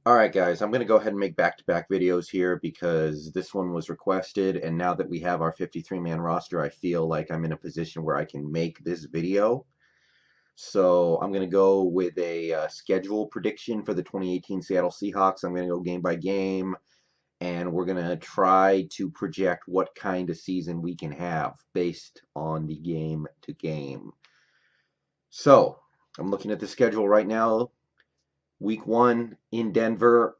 Alright guys, I'm going to go ahead and make back-to-back videos here because this one was requested, and now that we have our 53-man roster, I feel like I'm in a position where I can make this video. So I'm going to go with a schedule prediction for the 2018 Seattle Seahawks. I'm going to go game by game, and we're going to try to project what kind of season we can have based on the game to game. So I'm looking at the schedule right now. Week 1 in Denver.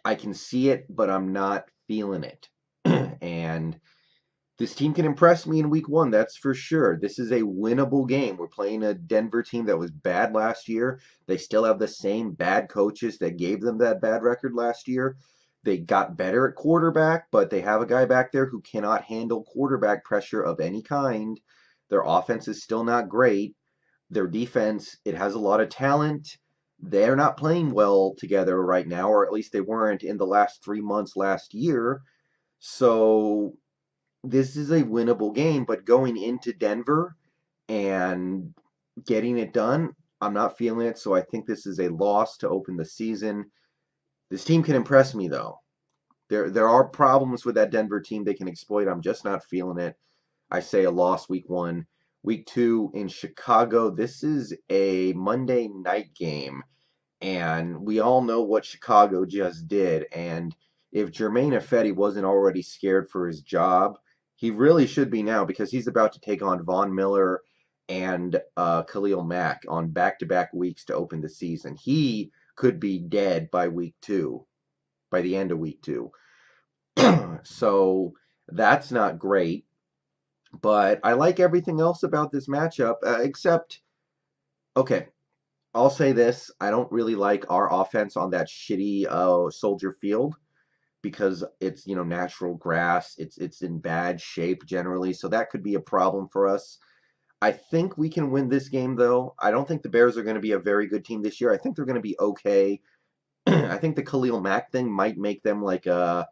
I can see it, but I'm not feeling it. And this team can impress me in week 1, that's for sure. This is a winnable game. We're playing a Denver team that was bad last year. They still have the same bad coaches that gave them that bad record last year. They got better at quarterback, but they have a guy back there who cannot handle quarterback pressure of any kind. Their offense is still not great. Their defense, it has a lot of talent. They're not playing well together right now, or at least they weren't in the last 3 months last year. So this is a winnable game, but going into Denver and getting it done, I'm not feeling it. So I think this is a loss to open the season. This team can impress me though. There are problems with that Denver team they can exploit. I'm just not feeling it. I say a loss week 1. Week 2 in Chicago. This is a Monday night game. And we all know what Chicago just did. And if Jermaine Ifedi wasn't already scared for his job, he really should be now because he's about to take on Von Miller and Khalil Mack on back-to-back weeks to open the season. He could be dead by week 2, by the end of week 2. So that's not great. But I like everything else about this matchup, except, okay, I'll say this. I don't really like our offense on that shitty Soldier Field because it's, natural grass. It's in bad shape generally, so that could be a problem for us. I think we can win this game, though. I don't think the Bears are going to be a very good team this year. I think they're going to be okay. I think the Khalil Mack thing might make them like a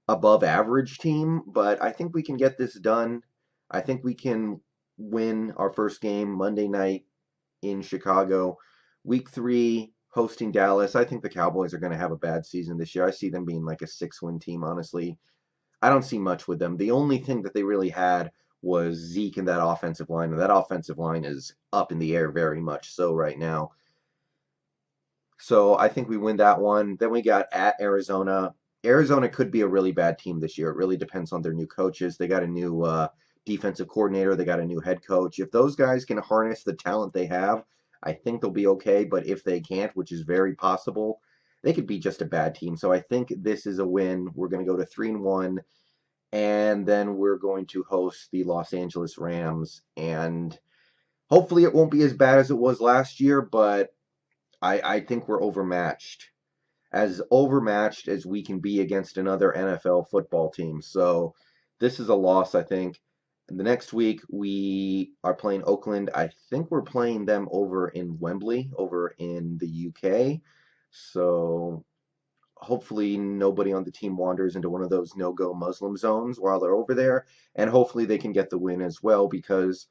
above average team, but I think we can get this done. I think we can win our first game Monday night in Chicago. Week 3, hosting Dallas. I think the Cowboys are going to have a bad season this year. I see them being like a 6-win team, honestly. I don't see much with them. The only thing that they really had was Zeke and that offensive line, and that offensive line is up in the air very much so right now. So I think we win that one. Then we got at Arizona. Arizona could be a really bad team this year. It really depends on their new coaches. They got a new defensive coordinator. They got a new head coach. If those guys can harness the talent they have, I think they'll be okay. But if they can't, which is very possible, they could be just a bad team. So I think this is a win. We're going to go to 3-1, and then we're going to host the Los Angeles Rams. And hopefully it won't be as bad as it was last year, but I think we're overmatched. As overmatched as we can be against another NFL football team. So this is a loss, I think. The next week we are playing Oakland. I think we're playing them over in Wembley, over in the UK. So hopefully nobody on the team wanders into one of those no-go Muslim zones while they're over there. And hopefully they can get the win as well because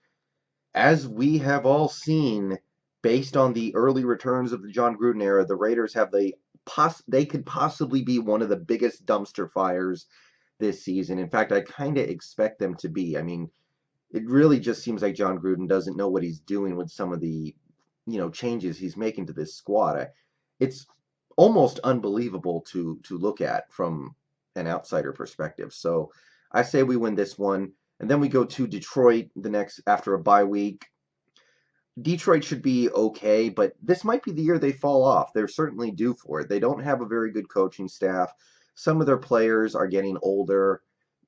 as we have all seen, based on the early returns of the John Gruden era, the Raiders have they could possibly be one of the biggest dumpster fires this season. In fact, I kind of expect them to be. I mean, it really just seems like John Gruden doesn't know what he's doing with some of the, changes he's making to this squad. It's almost unbelievable to look at from an outsider perspective. So I say we win this one. And then we go to Detroit the next after a bye week. Detroit should be okay, but this might be the year they fall off. They're certainly due for it. They don't have a very good coaching staff. Some of their players are getting older.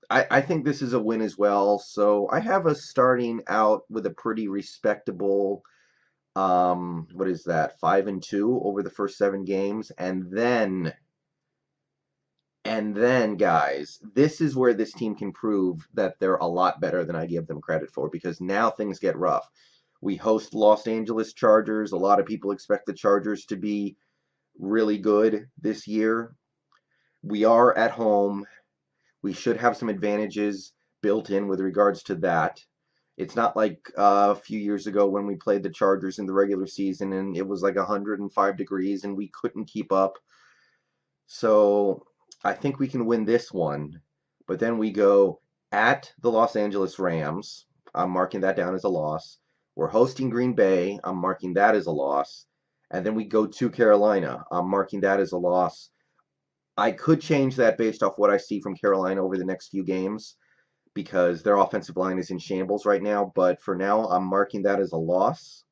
I think this is a win as well. So I have us starting out with a pretty respectable, what is that, 5-2 over the first 7 games. And then, guys, this is where this team can prove that they're a lot better than I give them credit for because now things get rough. We host Los Angeles Chargers. A lot of people expect the Chargers to be really good this year. We are at home. We should have some advantages built in with regards to that. It's not like a few years ago when we played the Chargers in the regular season and it was like 105 degrees and we couldn't keep up So I think we can win this one, but then we go at the Los Angeles Rams. I'm marking that down as a loss. We're hosting Green Bay. I'm marking that as a loss. And then we go to Carolina. I'm marking that as a loss. I could change that based off what I see from Carolina over the next few games because their offensive line is in shambles right now. But for now, I'm marking that as a loss.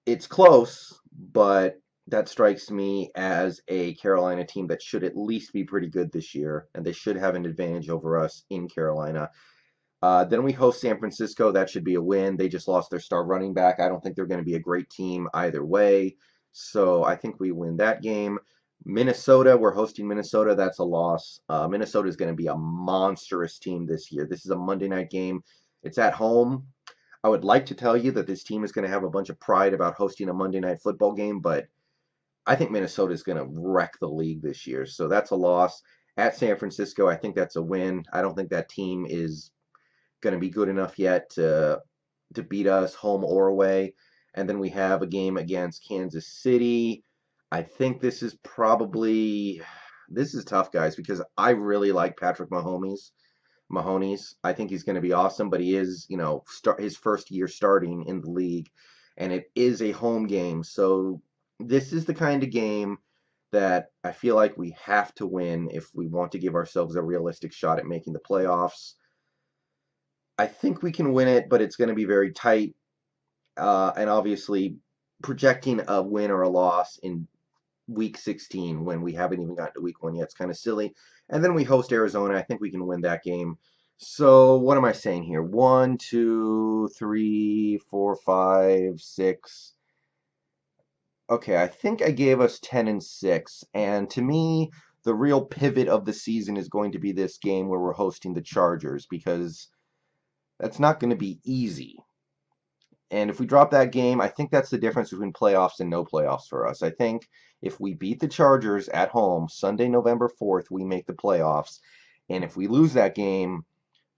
It's close, but that strikes me as a Carolina team that should at least be pretty good this year, and they should have an advantage over us in Carolina. Then we host San Francisco. That should be a win. They just lost their star running back. I don't think they're going to be a great team either way. So I think we win that game. Minnesota, we're hosting Minnesota. That's a loss. Minnesota is going to be a monstrous team this year. This is a Monday night game. It's at home. I would like to tell you that this team is going to have a bunch of pride about hosting a Monday night football game, but I think Minnesota is going to wreck the league this year. So that's a loss. At San Francisco, I think that's a win. I don't think that team is going to be good enough yet to beat us home or away. And then we have a game against Kansas City. I think this is tough, guys, because I really like Patrick Mahomes. I think he's going to be awesome, but he is, his first year starting in the league, and it is a home game. So this is the kind of game that I feel like we have to win if we want to give ourselves a realistic shot at making the playoffs. I think we can win it, but it's going to be very tight. And obviously, projecting a win or a loss in week 16 when we haven't even gotten to week 1 yet is kind of silly. And then we host Arizona. I think we can win that game. So what am I saying here? 1, 2, 3, 4, 5, 6. Okay, I think I gave us 10-6. And to me, the real pivot of the season is going to be this game where we're hosting the Chargers because that's not going to be easy. And if we drop that game, I think that's the difference between playoffs and no playoffs for us. I think if we beat the Chargers at home Sunday, November 4th, we make the playoffs. And if we lose that game,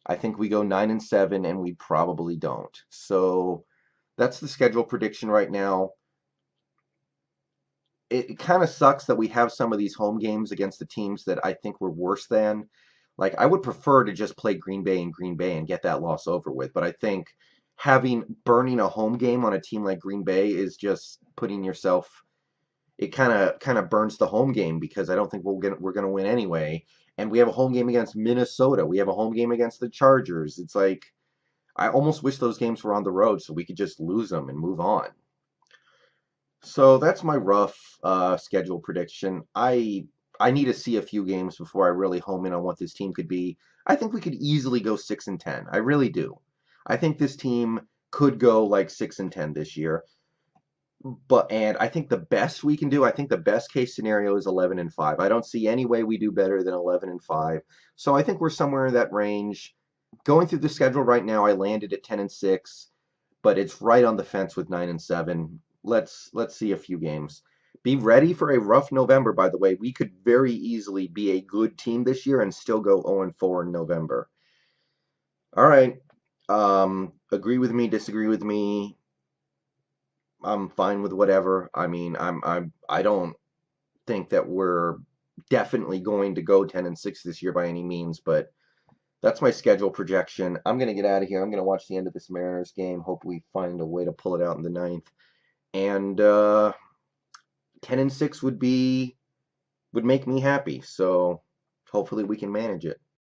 I think we go 9-7, and we probably don't. So that's the schedule prediction right now. It kind of sucks that we have some of these home games against the teams that I think we're worse than. Like, I would prefer to just play Green Bay in Green Bay and get that loss over with. But I think burning a home game on a team like Green Bay is just putting yourself. It kind of burns the home game because I don't think we're gonna win anyway. And we have a home game against Minnesota. We have a home game against the Chargers. It's like I almost wish those games were on the road so we could just lose them and move on. So that's my rough schedule prediction. I need to see a few games before I really home in on what this team could be. I think we could easily go 6-10. I really do. I think this team could go like 6-10 this year. And I think the best we can do, I think the best case scenario is 11-5. I don't see any way we do better than 11-5. So I think we're somewhere in that range. Going through the schedule right now, I landed at 10-6, but it's right on the fence with 9-7. Let's see a few games. Be ready for a rough November, by the way. We could very easily be a good team this year and still go 0-4 in November. All right. Agree with me, disagree with me. I'm fine with whatever. I mean, I don't think that we're definitely going to go 10-6 this year by any means, but that's my schedule projection. I'm gonna get out of here. I'm gonna watch the end of this Mariners game. Hope we find a way to pull it out in the 9th. And 10-6 would make me happy. So hopefully we can manage it.